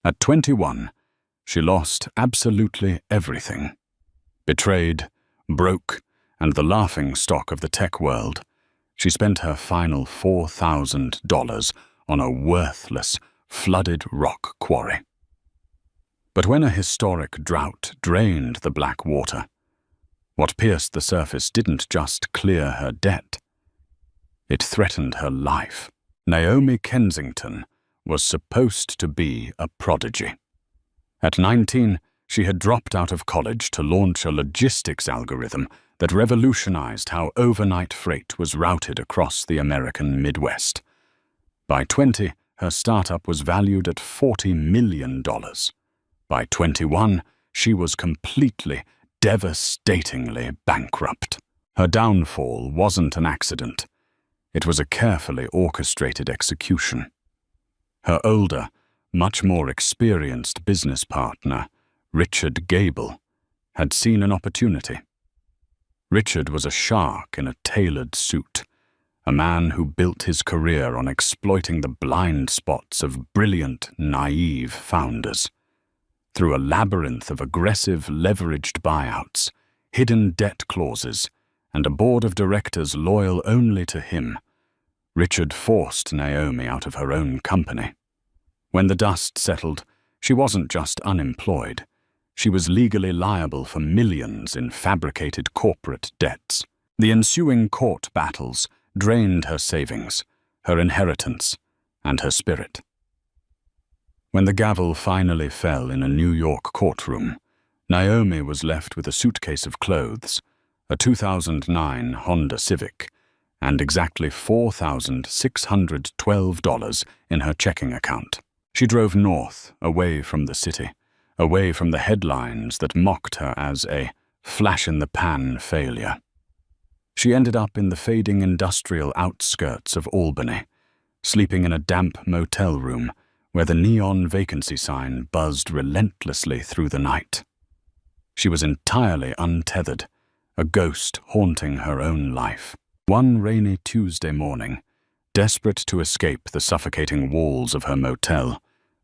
At 21, she lost absolutely everything. Betrayed, broke, and the laughingstock of the tech world, she spent her final $4,000 on a worthless, flooded rock quarry. But when a historic drought drained the black water, what pierced the surface didn't just clear her debt. It threatened her life. Naomi Kensington was supposed to be a prodigy. At 19, she had dropped out of college to launch a logistics algorithm that revolutionized how overnight freight was routed across the American Midwest. By 20, her startup was valued at $40 million. By 21, she was completely, devastatingly bankrupt. Her downfall wasn't an accident. It was a carefully orchestrated execution. Her older, much more experienced business partner, Richard Gable, had seen an opportunity. Richard was a shark in a tailored suit, a man who built his career on exploiting the blind spots of brilliant, naive founders. Through a labyrinth of aggressive, leveraged buyouts, hidden debt clauses, and a board of directors loyal only to him, Richard forced Naomi out of her own company. When the dust settled, she wasn't just unemployed. She was legally liable for millions in fabricated corporate debts. The ensuing court battles drained her savings, her inheritance, and her spirit. When the gavel finally fell in a New York courtroom, Naomi was left with a suitcase of clothes, a 2009 Honda Civic, and exactly $4,612 in her checking account. She drove north, away from the city, away from the headlines that mocked her as a flash-in-the-pan failure. She ended up in the fading industrial outskirts of Albany, sleeping in a damp motel room where the neon vacancy sign buzzed relentlessly through the night. She was entirely untethered, a ghost haunting her own life. One rainy Tuesday morning, desperate to escape the suffocating walls of her motel,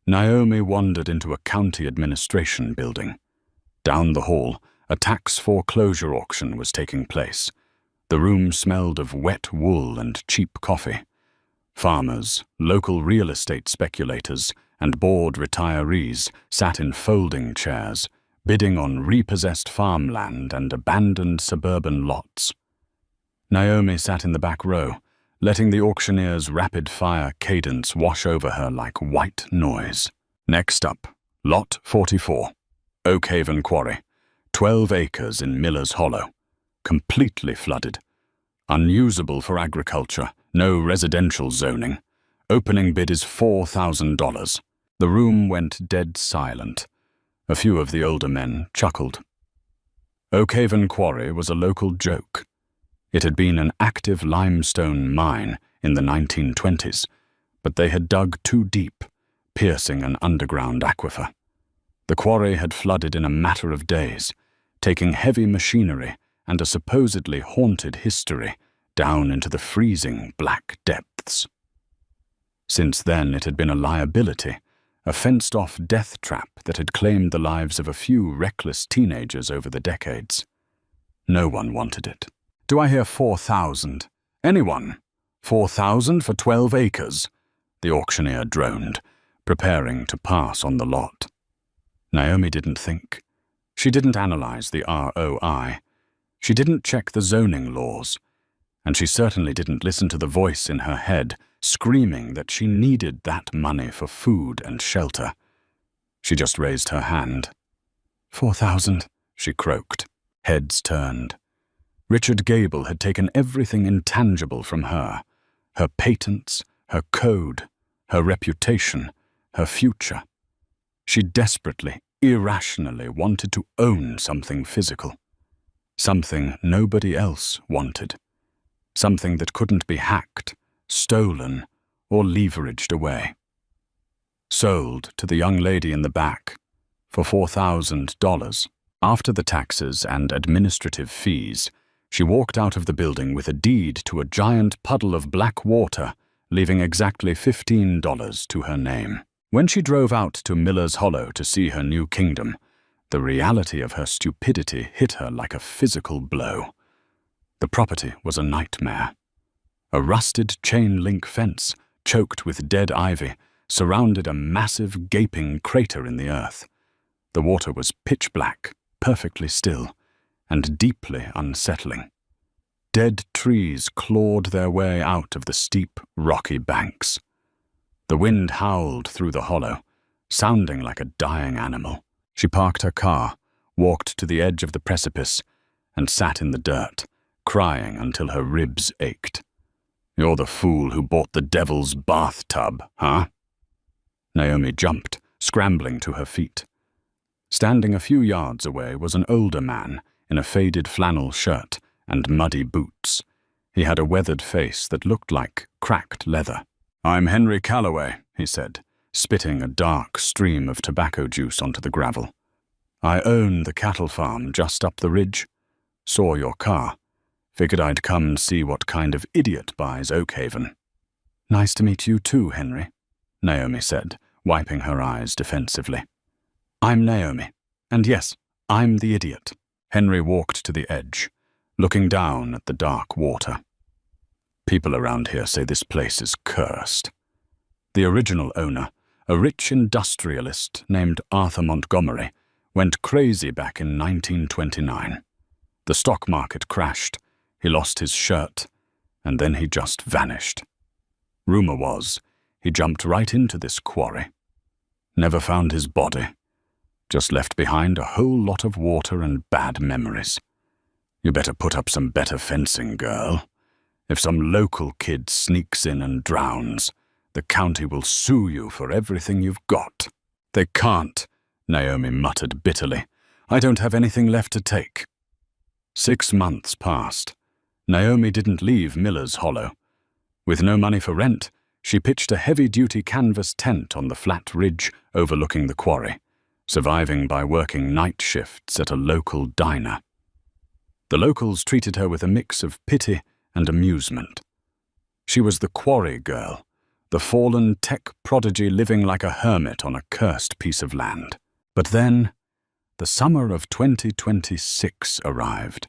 Naomi wandered into a county administration building. Down the hall, a tax foreclosure auction was taking place. The room smelled of wet wool and cheap coffee. Farmers, local real estate speculators, and bored retirees sat in folding chairs, bidding on repossessed farmland and abandoned suburban lots. Naomi sat in the back row, letting the auctioneer's rapid-fire cadence wash over her like white noise. Next up, Lot 44, Oakhaven Quarry, 12 acres in Miller's Hollow, completely flooded. Unusable for agriculture, no residential zoning. Opening bid is $4,000. The room went dead silent. A few of the older men chuckled. Oakhaven Quarry was a local joke. It had been an active limestone mine in the 1920s, but they had dug too deep, piercing an underground aquifer. The quarry had flooded in a matter of days, taking heavy machinery and a supposedly haunted history down into the freezing black depths. Since then, it had been a liability, a fenced-off death trap that had claimed the lives of a few reckless teenagers over the decades. No one wanted it. Do I hear 4,000? Anyone? 4,000 for 12 acres? The auctioneer droned, preparing to pass on the lot. Naomi didn't think. She didn't analyze the ROI. She didn't check the zoning laws. And she certainly didn't listen to the voice in her head screaming that she needed that money for food and shelter. She just raised her hand. 4,000, she croaked. Heads turned. Richard Gable had taken everything intangible from her, her patents, her code, her reputation, her future. She desperately, irrationally wanted to own something physical, something nobody else wanted, something that couldn't be hacked, stolen, or leveraged away. Sold to the young lady in the back for $4,000. After the taxes and administrative fees, she walked out of the building with a deed to a giant puddle of black water, leaving exactly $15 to her name. When she drove out to Miller's Hollow to see her new kingdom, the reality of her stupidity hit her like a physical blow. The property was a nightmare. A rusted chain-link fence, choked with dead ivy, surrounded a massive, gaping crater in the earth. The water was pitch black, perfectly still, and deeply unsettling. Dead trees clawed their way out of the steep, rocky banks. The wind howled through the hollow, sounding like a dying animal. She parked her car, walked to the edge of the precipice, and sat in the dirt, crying until her ribs ached. "You're the fool who bought the devil's bathtub, huh?" Naomi jumped, scrambling to her feet. Standing a few yards away was an older man in a faded flannel shirt and muddy boots. He had a weathered face that looked like cracked leather. "I'm Henry Calloway," he said, spitting a dark stream of tobacco juice onto the gravel. "I own the cattle farm just up the ridge. Saw your car. Figured I'd come and see what kind of idiot buys Oakhaven." "Nice to meet you too, Henry," Naomi said, wiping her eyes defensively. "I'm Naomi, and yes, I'm the idiot." Henry walked to the edge, looking down at the dark water. "People around here say this place is cursed." The original owner, a rich industrialist named Arthur Montgomery, went crazy back in 1929. The stock market crashed, he lost his shirt, and then he just vanished. Rumor was, he jumped right into this quarry. Never found his body, just left behind a whole lot of water and bad memories. You better put up some better fencing, girl. If some local kid sneaks in and drowns, the county will sue you for everything you've got. "They can't," Naomi muttered bitterly. "I don't have anything left to take." 6 months passed. Naomi didn't leave Miller's Hollow. With no money for rent, she pitched a heavy-duty canvas tent on the flat ridge overlooking the quarry, surviving by working night shifts at a local diner. The locals treated her with a mix of pity and amusement. She was the quarry girl, the fallen tech prodigy living like a hermit on a cursed piece of land. But then, the summer of 2026 arrived,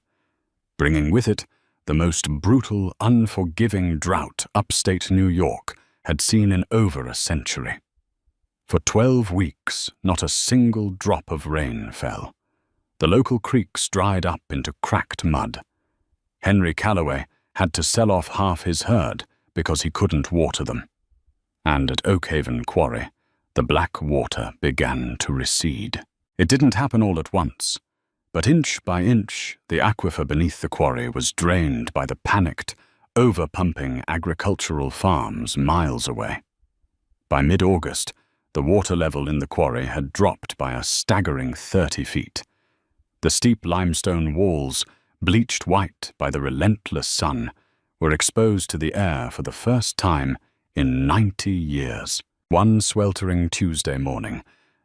bringing with it the most brutal, unforgiving drought upstate New York had seen in over a century. For 12 weeks, not a single drop of rain fell. The local creeks dried up into cracked mud. Henry Calloway had to sell off half his herd because he couldn't water them. And at Oakhaven Quarry, the black water began to recede. It didn't happen all at once, but inch by inch, the aquifer beneath the quarry was drained by the panicked, over-pumping agricultural farms miles away. By mid-August, the water level in the quarry had dropped by a staggering 30 feet. The steep limestone walls, bleached white by the relentless sun, were exposed to the air for the first time in 90 years. One sweltering Tuesday morning,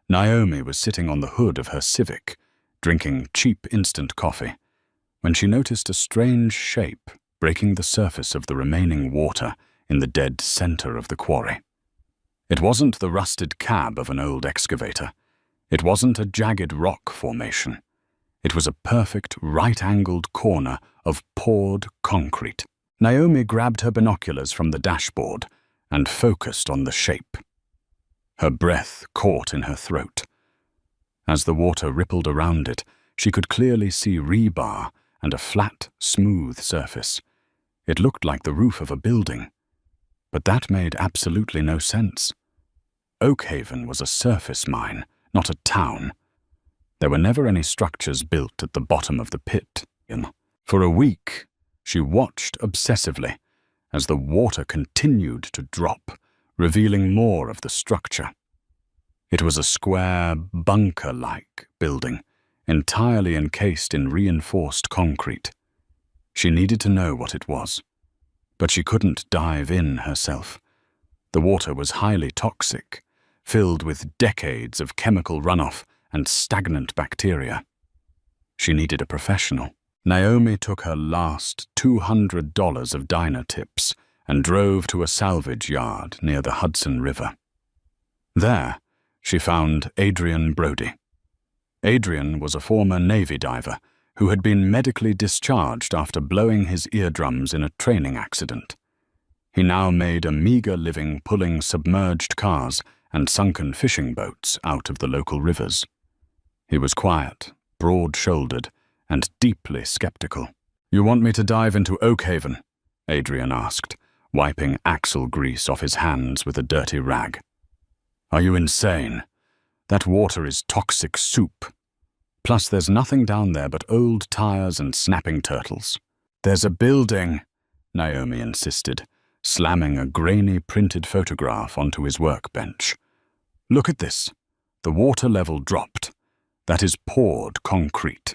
Naomi was sitting on the hood of her Civic, drinking cheap instant coffee, when she noticed a strange shape breaking the surface of the remaining water in the dead center of the quarry. It wasn't the rusted cab of an old excavator. It wasn't a jagged rock formation. It was a perfect right-angled corner of poured concrete. Naomi grabbed her binoculars from the dashboard and focused on the shape. Her breath caught in her throat. As the water rippled around it, she could clearly see rebar and a flat, smooth surface. It looked like the roof of a building. But that made absolutely no sense. Oakhaven was a surface mine, not a town. There were never any structures built at the bottom of the pit. For a week, she watched obsessively as the water continued to drop, revealing more of the structure. It was a square, bunker-like building, entirely encased in reinforced concrete. She needed to know what it was, but she couldn't dive in herself. The water was highly toxic, filled with decades of chemical runoff and stagnant bacteria. She needed a professional. Naomi took her last $200 of diner tips and drove to a salvage yard near the Hudson River. There, she found Adrian Brody. Adrian was a former Navy diver who had been medically discharged after blowing his eardrums in a training accident. He now made a meager living pulling submerged cars and sunken fishing boats out of the local rivers. He was quiet, broad-shouldered, and deeply skeptical. "You want me to dive into Oakhaven?" Adrian asked, wiping axle grease off his hands with a dirty rag. "Are you insane? That water is toxic soup. Plus, there's nothing down there but old tires and snapping turtles." "There's a building," Naomi insisted, slamming a grainy printed photograph onto his workbench. "Look at this. The water level dropped. That is poured concrete.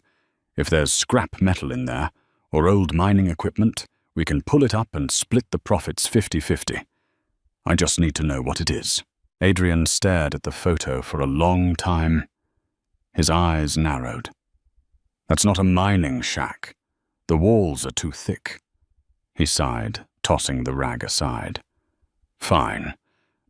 If there's scrap metal in there, or old mining equipment, we can pull it up and split the profits 50-50. I just need to know what it is." Adrian stared at the photo for a long time. His eyes narrowed. "That's not a mining shack. The walls are too thick." He sighed, tossing the rag aside. "Fine,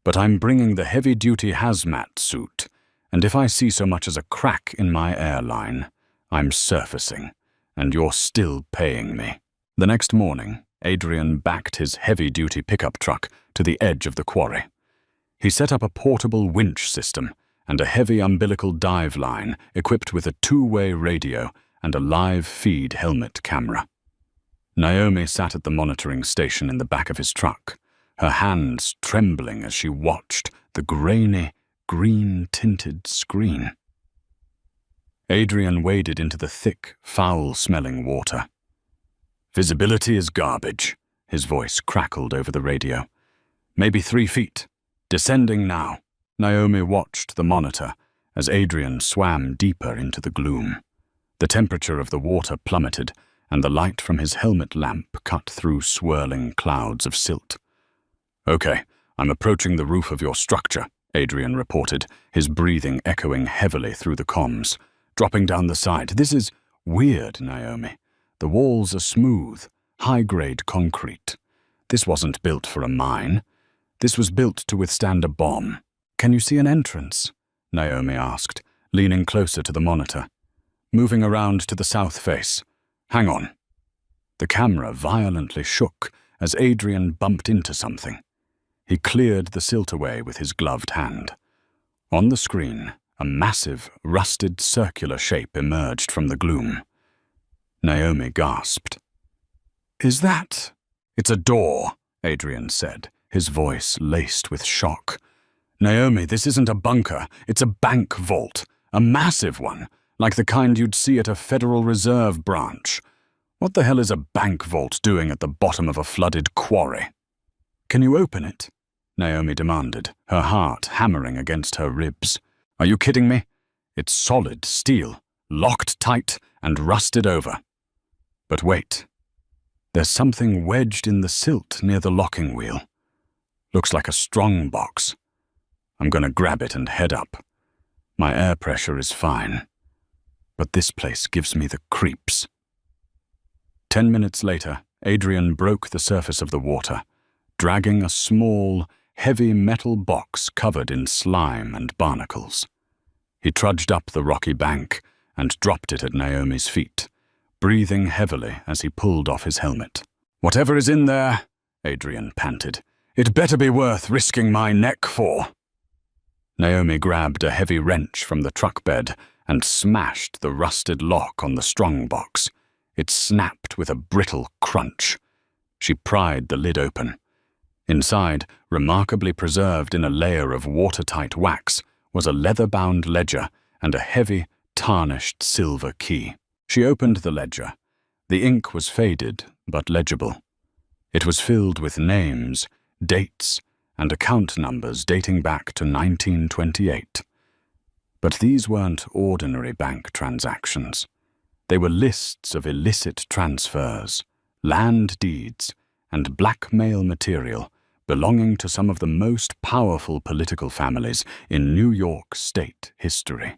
but I'm bringing the heavy-duty hazmat suit, and if I see so much as a crack in my airline, I'm surfacing, and you're still paying me." The next morning, Adrian backed his heavy-duty pickup truck to the edge of the quarry. He set up a portable winch system and a heavy umbilical dive line equipped with a two-way radio and a live feed helmet camera. Naomi sat at the monitoring station in the back of his truck, her hands trembling as she watched the grainy, green-tinted screen. Adrian waded into the thick, foul-smelling water. "Visibility is garbage," his voice crackled over the radio. "Maybe 3 feet. Descending now." Naomi watched the monitor as Adrian swam deeper into the gloom. The temperature of the water plummeted, and the light from his helmet lamp cut through swirling clouds of silt. "Okay, I'm approaching the roof of your structure," Adrian reported, his breathing echoing heavily through the comms. "Dropping down the side. This is weird, Naomi. The walls are smooth, high-grade concrete. This wasn't built for a mine. This was built to withstand a bomb." "Can you see an entrance?" Naomi asked, leaning closer to the monitor. "Moving around to the south face. Hang on." The camera violently shook as Adrian bumped into something. He cleared the silt away with his gloved hand. On the screen, a massive, rusted circular shape emerged from the gloom. Naomi gasped. "Is that—" "It's a door," Adrian said, his voice laced with shock. "Naomi, this isn't a bunker. It's a bank vault. A massive one, like the kind you'd see at a Federal Reserve branch. What the hell is a bank vault doing at the bottom of a flooded quarry?" "Can you open it?" Naomi demanded, her heart hammering against her ribs. "Are you kidding me? It's solid steel, locked tight and rusted over. But wait. There's something wedged in the silt near the locking wheel. Looks like a strong box. I'm gonna grab it and head up. My air pressure is fine. But this place gives me the creeps." 10 minutes later, Adrian broke the surface of the water, dragging a small, heavy metal box covered in slime and barnacles. He trudged up the rocky bank and dropped it at Naomi's feet, breathing heavily as he pulled off his helmet. "Whatever is in there," Adrian panted, "it better be worth risking my neck for." Naomi grabbed a heavy wrench from the truck bed and smashed the rusted lock on the strongbox. It snapped with a brittle crunch. She pried the lid open. Inside, remarkably preserved in a layer of watertight wax, was a leather-bound ledger and a heavy, tarnished silver key. She opened the ledger. The ink was faded, but legible. It was filled with names, dates, and account numbers dating back to 1928. But these weren't ordinary bank transactions. They were lists of illicit transfers, land deeds, and blackmail material belonging to some of the most powerful political families in New York State history.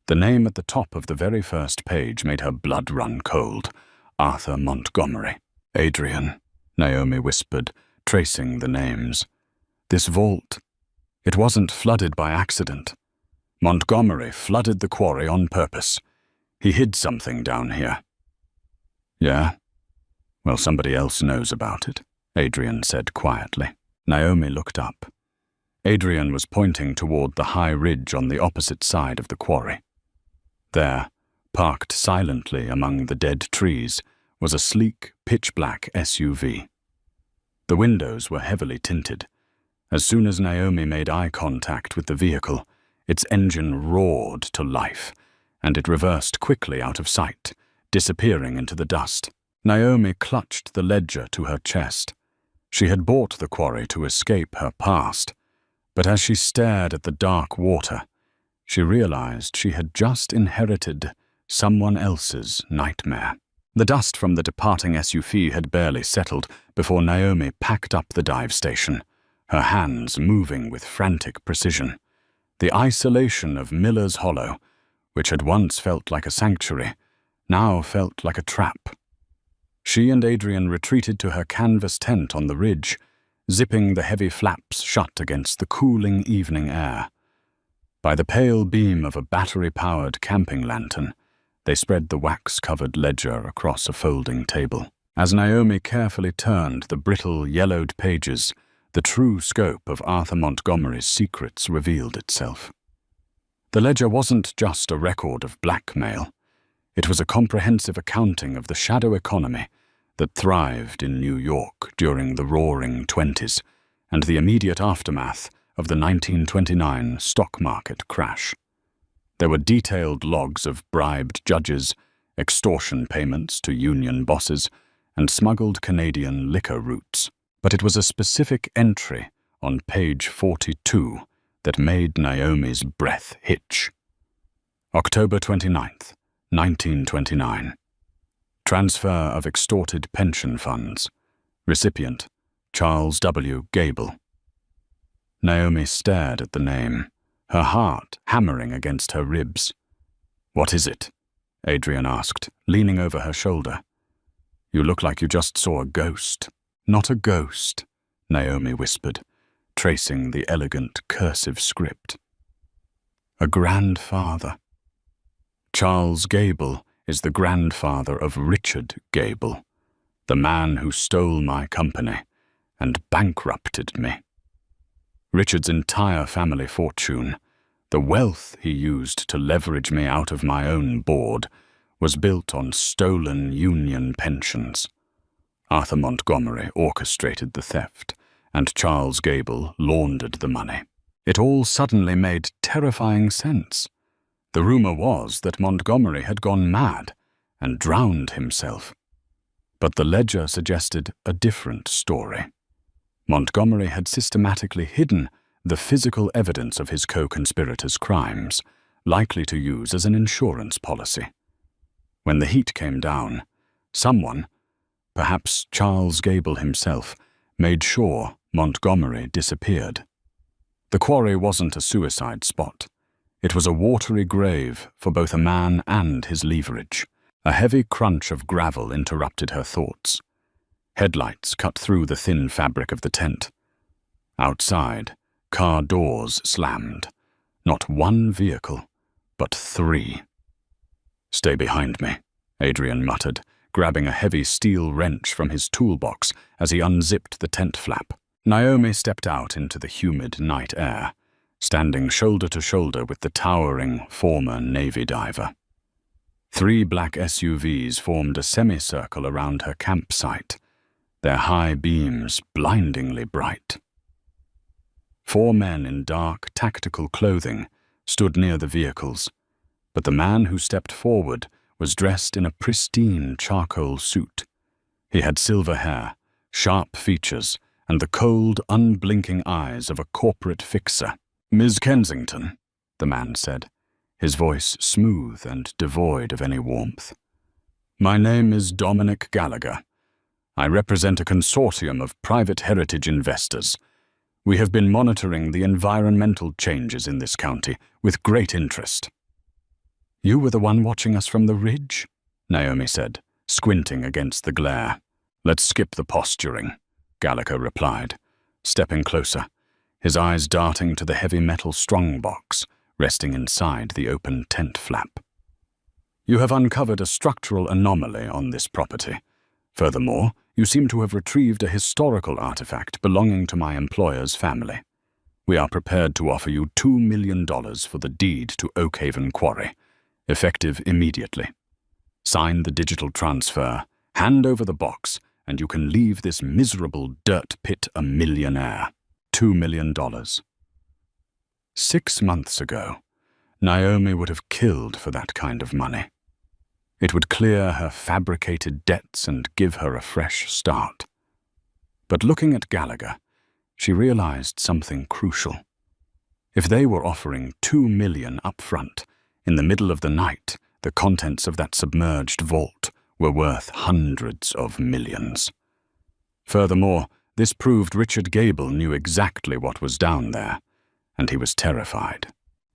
The name at the top of the very first page made her blood run cold. Arthur Montgomery. "Adrian," Naomi whispered, tracing the names. "This vault, It wasn't flooded by accident. Montgomery flooded the quarry on purpose. He hid something down here. Yeah? Well, somebody else knows about it, Adrian said quietly. Naomi looked up. Adrian was pointing toward the high ridge on the opposite side of the quarry. There, parked silently among the dead trees, was a sleek, pitch-black SUV. The windows were heavily tinted. As soon as Naomi made eye contact with the vehicle, its engine roared to life, and it reversed quickly out of sight, disappearing into the dust. Naomi clutched the ledger to her chest. She had bought the quarry to escape her past, but as she stared at the dark water, she realized she had just inherited someone else's nightmare. The dust from the departing SUV had barely settled before Naomi packed up the dive station, her hands moving with frantic precision. The isolation of Miller's Hollow, which had once felt like a sanctuary, now felt like a trap. She and Adrian retreated to her canvas tent on the ridge, zipping the heavy flaps shut against the cooling evening air. By the pale beam of a battery-powered camping lantern, they spread the wax-covered ledger across a folding table. As Naomi carefully turned the brittle, yellowed pages, the true scope of Arthur Montgomery's secrets revealed itself. The ledger wasn't just a record of blackmail. It was a comprehensive accounting of the shadow economy that thrived in New York during the Roaring Twenties and the immediate aftermath of the 1929 stock market crash. There were detailed logs of bribed judges, extortion payments to union bosses, and smuggled Canadian liquor routes. But it was a specific entry on page 42 that made Naomi's breath hitch. October 29th, 1929. Transfer of extorted pension funds. Recipient, Charles W. Gable. Naomi stared at the name, her heart hammering against her ribs. "What is it?" Adrian asked, leaning over her shoulder. "You look like you just saw a ghost." "Not a ghost," Naomi whispered, tracing the elegant cursive script. "A grandfather. Charles Gable is the grandfather of Richard Gable, the man who stole my company and bankrupted me. Richard's entire family fortune, the wealth he used to leverage me out of my own board, was built on stolen union pensions. Arthur Montgomery orchestrated the theft, and Charles Gable laundered the money. It all suddenly made terrifying sense. The rumor was that Montgomery had gone mad and drowned himself. But the ledger suggested a different story. Montgomery had systematically hidden the physical evidence of his co-conspirators' crimes, likely to use as an insurance policy. When the heat came down, someone, perhaps Charles Gable himself, made sure Montgomery disappeared. The quarry wasn't a suicide spot. It was a watery grave for both a man and his leverage. A heavy crunch of gravel interrupted her thoughts. Headlights cut through the thin fabric of the tent. Outside, car doors slammed. Not one vehicle, but 3. "Stay behind me," Adrian muttered, grabbing a heavy steel wrench from his toolbox as he unzipped the tent flap. Naomi stepped out into the humid night air, standing shoulder to shoulder with the towering former Navy diver. 3 black SUVs formed a semicircle around her campsite, their high beams blindingly bright. 4 men in dark, tactical clothing stood near the vehicles, but the man who stepped forward was dressed in a pristine charcoal suit. He had silver hair, sharp features, and the cold, unblinking eyes of a corporate fixer. "Ms. Kensington," the man said, his voice smooth and devoid of any warmth. "My name is Dominic Gallagher. I represent a consortium of private heritage investors. We have been monitoring the environmental changes in this county with great interest." "You were the one watching us from the ridge?" Naomi said, squinting against the glare. "Let's skip the posturing," Gallagher replied, stepping closer, his eyes darting to the heavy metal strongbox resting inside the open tent flap. "You have uncovered a structural anomaly on this property. Furthermore, you seem to have retrieved a historical artifact belonging to my employer's family. We are prepared to offer you $2 million for the deed to Oakhaven Quarry, effective immediately. Sign the digital transfer, hand over the box, and you can leave this miserable dirt pit a millionaire. $2 million. 6 months ago, Naomi would have killed for that kind of money. It would clear her fabricated debts and give her a fresh start. But looking at Gallagher, she realized something crucial. If they were offering $2 million up front, in the middle of the night, the contents of that submerged vault were worth hundreds of millions. Furthermore, this proved Richard Gable knew exactly what was down there, and he was terrified.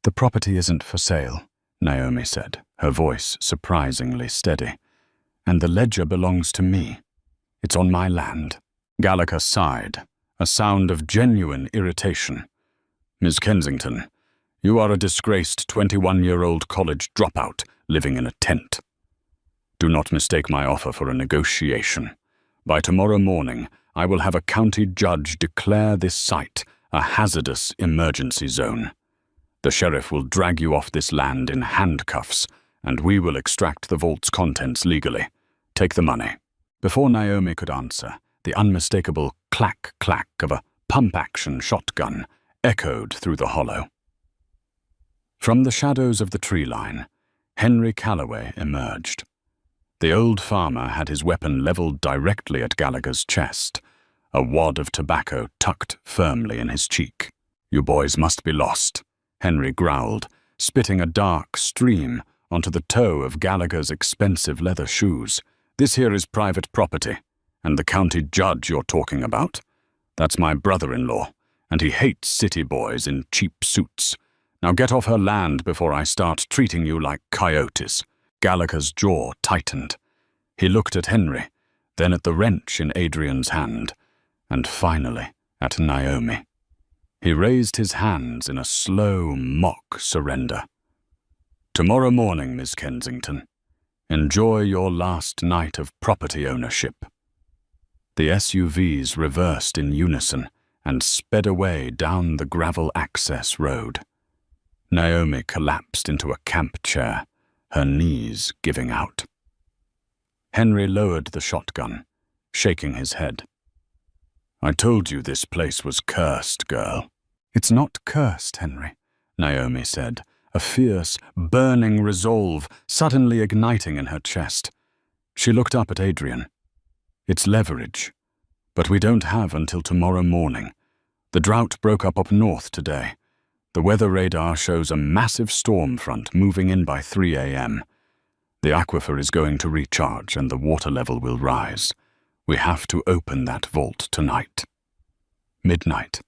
"The property isn't for sale," Naomi said, her voice surprisingly steady. "And the ledger belongs to me. It's on my land." Gallagher sighed, a sound of genuine irritation. "Miss Kensington, you are a disgraced 21-year-old college dropout living in a tent. Do not mistake my offer for a negotiation. By tomorrow morning, I will have a county judge declare this site a hazardous emergency zone. The sheriff will drag you off this land in handcuffs, and we will extract the vault's contents legally. Take the money." Before Naomi could answer, the unmistakable clack-clack of a pump-action shotgun echoed through the hollow. From the shadows of the tree line, Henry Calloway emerged. The old farmer had his weapon leveled directly at Gallagher's chest, a wad of tobacco tucked firmly in his cheek. "You boys must be lost," Henry growled, spitting a dark stream onto the toe of Gallagher's expensive leather shoes. "This here is private property, and the county judge you're talking about? That's my brother-in-law, and he hates city boys in cheap suits. Now get off her land before I start treating you like coyotes." Gallagher's jaw tightened. He looked at Henry, then at the wrench in Adrian's hand, and finally at Naomi. He raised his hands in a slow mock surrender. "Tomorrow morning, Miss Kensington. Enjoy your last night of property ownership." The SUVs reversed in unison and sped away down the gravel access road. Naomi collapsed into a camp chair, her knees giving out. Henry lowered the shotgun, shaking his head. "I told you this place was cursed, girl." "It's not cursed, Henry," Naomi said, a fierce, burning resolve suddenly igniting in her chest. She looked up at Adrian. "It's leverage, but we don't have until tomorrow morning. The drought broke up north today. The weather radar shows a massive storm front moving in by 3 a.m. The aquifer is going to recharge and the water level will rise. We have to open that vault tonight." Midnight.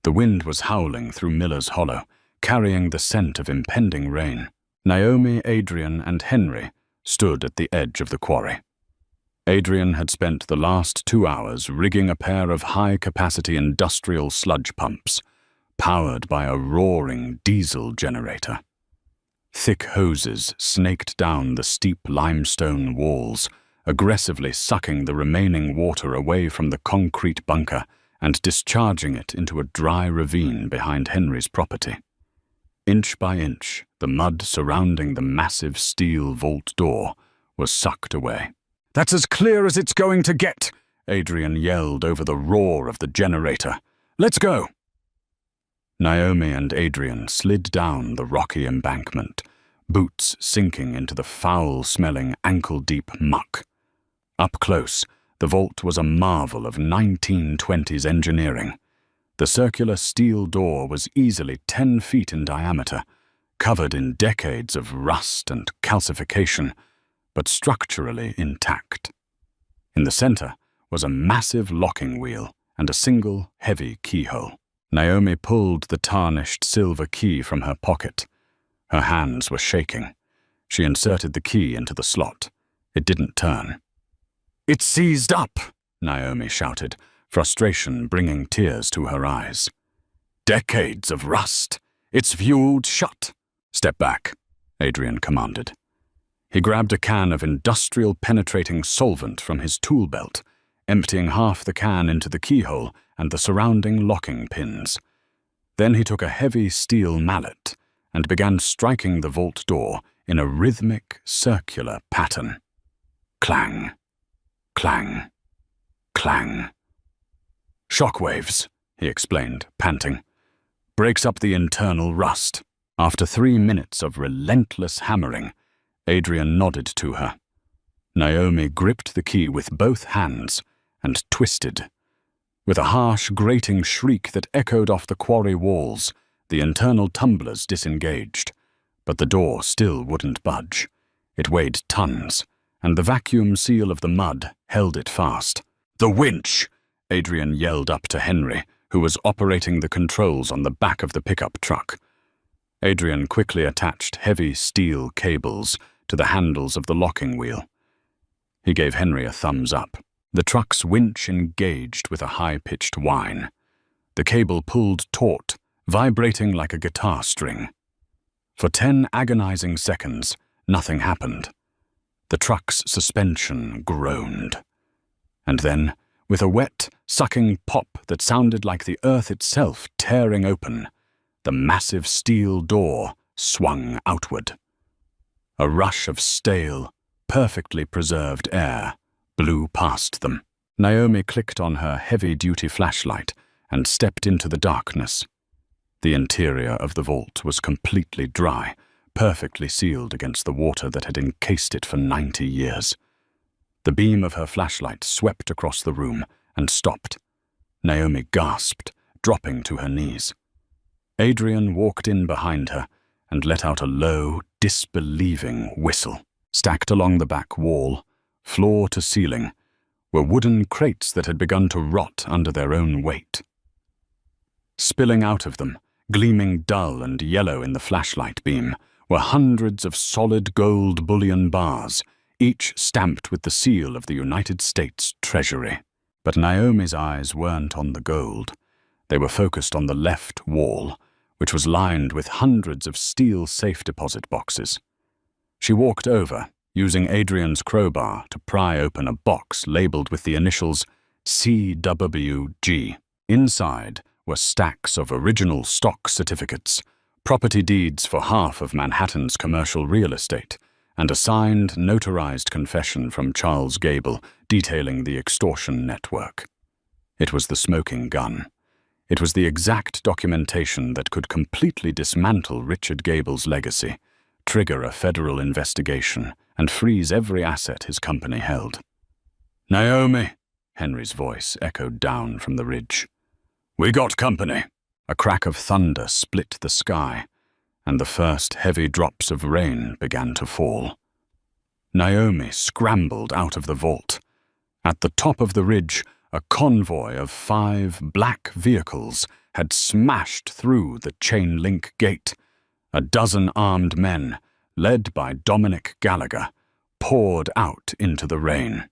The wind was howling through Miller's Hollow, carrying the scent of impending rain. Naomi, Adrian, and Henry stood at the edge of the quarry. Adrian had spent the last 2 hours rigging a pair of high-capacity industrial sludge pumps, powered by a roaring diesel generator. Thick hoses snaked down the steep limestone walls, aggressively sucking the remaining water away from the concrete bunker and discharging it into a dry ravine behind Henry's property. Inch by inch, the mud surrounding the massive steel vault door was sucked away. "That's as clear as it's going to get," Adrian yelled over the roar of the generator. "Let's go!" Naomi and Adrian slid down the rocky embankment, boots sinking into the foul-smelling ankle-deep muck. Up close, the vault was a marvel of 1920s engineering. The circular steel door was easily 10 feet in diameter, covered in decades of rust and calcification, but structurally intact. In the center was a massive locking wheel and a single, heavy keyhole. Naomi pulled the tarnished silver key from her pocket. Her hands were shaking. She inserted the key into the slot. It didn't turn. "It's seized up!" Naomi shouted, frustration bringing tears to her eyes. Decades of rust. It's fueled shut. Step back, Adrian commanded. He grabbed a can of industrial penetrating solvent from his tool belt, emptying half the can into the keyhole and the surrounding locking pins. Then he took a heavy steel mallet and began striking the vault door in a rhythmic, circular pattern. Clang, clang, clang. Shockwaves, he explained, panting. Breaks up the internal rust. After 3 minutes of relentless hammering, Adrian nodded to her. Naomi gripped the key with both hands and twisted. With a harsh, grating shriek that echoed off the quarry walls, the internal tumblers disengaged. But the door still wouldn't budge. It weighed tons, and the vacuum seal of the mud held it fast. "The winch!" Adrian yelled up to Henry, who was operating the controls on the back of the pickup truck. Adrian quickly attached heavy steel cables to the handles of the locking wheel. He gave Henry a thumbs up. The truck's winch engaged with a high-pitched whine. The cable pulled taut, vibrating like a guitar string. For 10 agonizing seconds, nothing happened. The truck's suspension groaned. And then, with a wet, sucking pop that sounded like the earth itself tearing open, the massive steel door swung outward. A rush of stale, perfectly preserved air blew past them. Naomi clicked on her heavy-duty flashlight and stepped into the darkness. The interior of the vault was completely dry, perfectly sealed against the water that had encased it for 90 years. The beam of her flashlight swept across the room and stopped. Naomi gasped, dropping to her knees. Adrian walked in behind her and let out a low, disbelieving whistle. Stacked along the back wall, floor to ceiling, were wooden crates that had begun to rot under their own weight. Spilling out of them, gleaming dull and yellow in the flashlight beam, were hundreds of solid gold bullion bars, each stamped with the seal of the United States Treasury. But Naomi's eyes weren't on the gold. They were focused on the left wall, which was lined with hundreds of steel safe deposit boxes. She walked over, using Adrian's crowbar to pry open a box labeled with the initials CWG. Inside were stacks of original stock certificates, property deeds for half of Manhattan's commercial real estate, and a signed, notarized confession from Charles Gable detailing the extortion network. It was the smoking gun. It was the exact documentation that could completely dismantle Richard Gable's legacy, trigger a federal investigation, and freeze every asset his company held. "Naomi," Henry's voice echoed down from the ridge. "We got company." A crack of thunder split the sky, and the first heavy drops of rain began to fall. Naomi scrambled out of the vault. At the top of the ridge, a convoy of 5 black vehicles had smashed through the chain-link gate. A dozen armed men, led by Dominic Gallagher, poured out into the rain.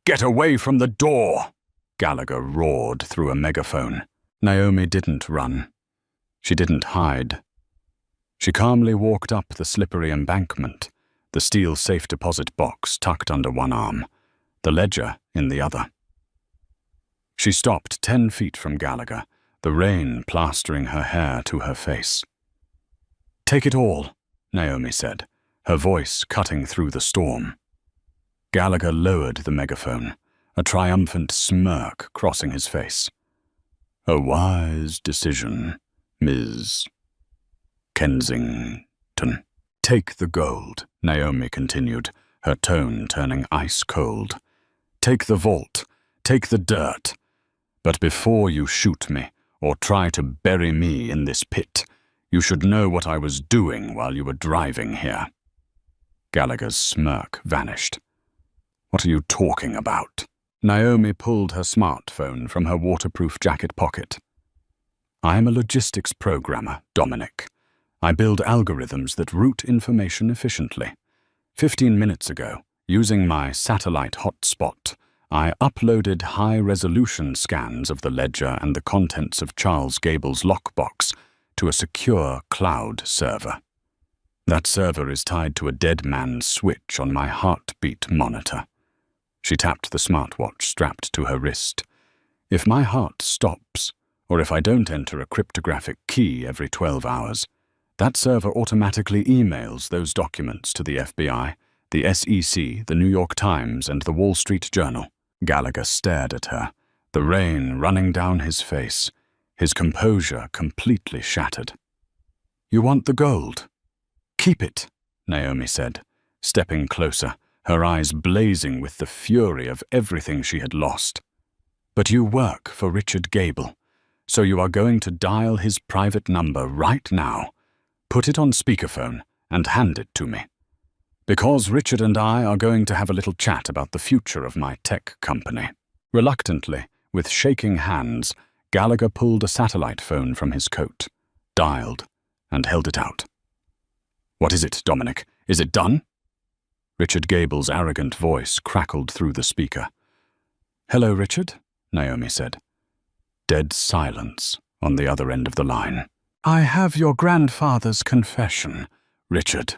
"Get away from the door!" Gallagher roared through a megaphone. Naomi didn't run. She didn't hide. She calmly walked up the slippery embankment, the steel safe deposit box tucked under one arm, the ledger in the other. She stopped 10 feet from Gallagher, the rain plastering her hair to her face. "Take it all," Naomi said, her voice cutting through the storm. Gallagher lowered the megaphone, a triumphant smirk crossing his face. "A wise decision, Ms. Kensington." "Take the gold," Naomi continued, her tone turning ice cold. "Take the vault, take the dirt. But before you shoot me, or try to bury me in this pit, you should know what I was doing while you were driving here." Gallagher's smirk vanished. "What are you talking about?" Naomi pulled her smartphone from her waterproof jacket pocket. "I am a logistics programmer, Dominic. I build algorithms that route information efficiently. 15 minutes ago, using my satellite hotspot, I uploaded high-resolution scans of the ledger and the contents of Charles Gable's lockbox to a secure cloud server. That server is tied to a dead man's switch on my heartbeat monitor. She tapped the smartwatch strapped to her wrist. If my heart stops, or if I don't enter a cryptographic key every 12 hours, that server automatically emails those documents to the FBI, the SEC, the New York Times, and the Wall Street Journal. Gallagher stared at her, the rain running down his face, his composure completely shattered. "You want the gold? Keep it," Naomi said, stepping closer, her eyes blazing with the fury of everything she had lost. "But you work for Richard Gable, so you are going to dial his private number right now, put it on speakerphone, and hand it to me. Because Richard and I are going to have a little chat about the future of my tech company." Reluctantly, with shaking hands, Gallagher pulled a satellite phone from his coat, dialed, and held it out. "What is it, Dominic? Is it done?" Richard Gable's arrogant voice crackled through the speaker. "Hello, Richard," Naomi said. Dead silence on the other end of the line. "I have your grandfather's confession, Richard,"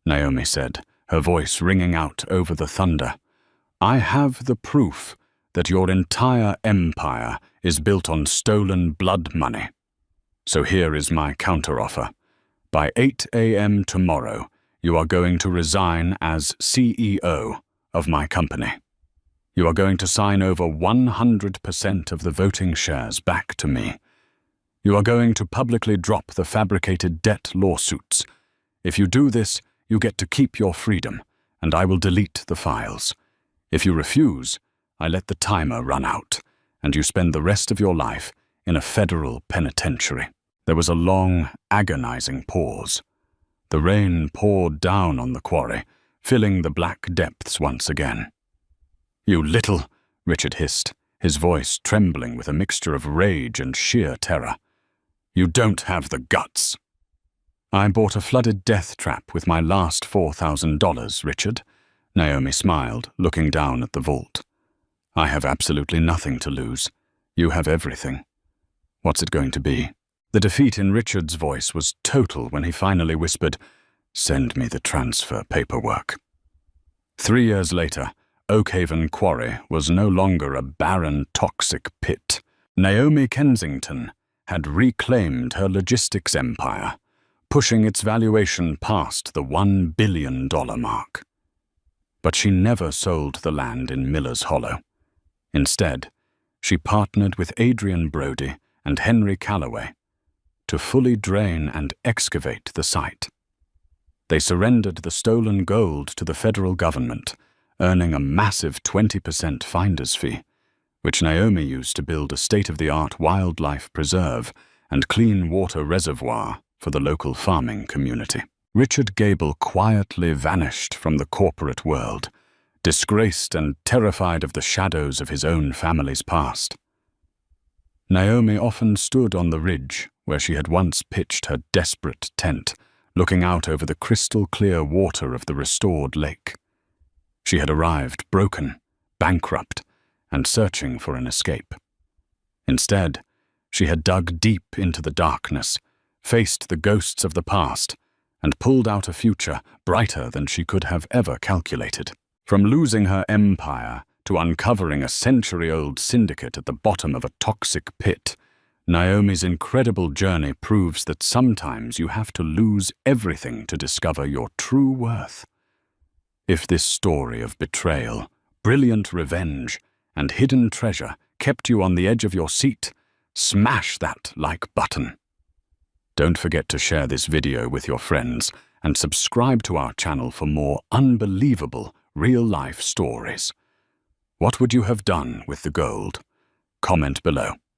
Naomi said, her voice ringing out over the thunder. "I have the proof that your entire empire is built on stolen blood money. So here is my counteroffer. By 8 a.m. tomorrow, you are going to resign as CEO of my company. You are going to sign over 100% of the voting shares back to me. You are going to publicly drop the fabricated debt lawsuits. If you do this, you get to keep your freedom, and I will delete the files. If you refuse, I let the timer run out, and you spend the rest of your life in a federal penitentiary." There was a long, agonizing pause. The rain poured down on the quarry, filling the black depths once again. "You little," Richard hissed, his voice trembling with a mixture of rage and sheer terror. "You don't have the guts." "I bought a flooded death trap with my last $4,000, Richard," Naomi smiled, looking down at the vault. "I have absolutely nothing to lose. You have everything. What's it going to be?" The defeat in Richard's voice was total when he finally whispered, "Send me the transfer paperwork." 3 years later, Oakhaven Quarry was no longer a barren, toxic pit. Naomi Kensington had reclaimed her logistics empire, pushing its valuation past the $1 billion mark. But she never sold the land in Miller's Hollow. Instead, she partnered with Adrian Brody and Henry Calloway to fully drain and excavate the site. They surrendered the stolen gold to the federal government, earning a massive 20% finder's fee, which Naomi used to build a state-of-the-art wildlife preserve and clean water reservoir for the local farming community. Richard Gable quietly vanished from the corporate world, disgraced and terrified of the shadows of his own family's past. Naomi often stood on the ridge where she had once pitched her desperate tent, looking out over the crystal-clear water of the restored lake. She had arrived broken, bankrupt, and searching for an escape. Instead, she had dug deep into the darkness, faced the ghosts of the past, and pulled out a future brighter than she could have ever calculated. From losing her empire to uncovering a century-old syndicate at the bottom of a toxic pit, Naomi's incredible journey proves that sometimes you have to lose everything to discover your true worth. If this story of betrayal, brilliant revenge, and hidden treasure kept you on the edge of your seat, smash that like button. Don't forget to share this video with your friends and subscribe to our channel for more unbelievable real-life stories. What would you have done with the gold? Comment below.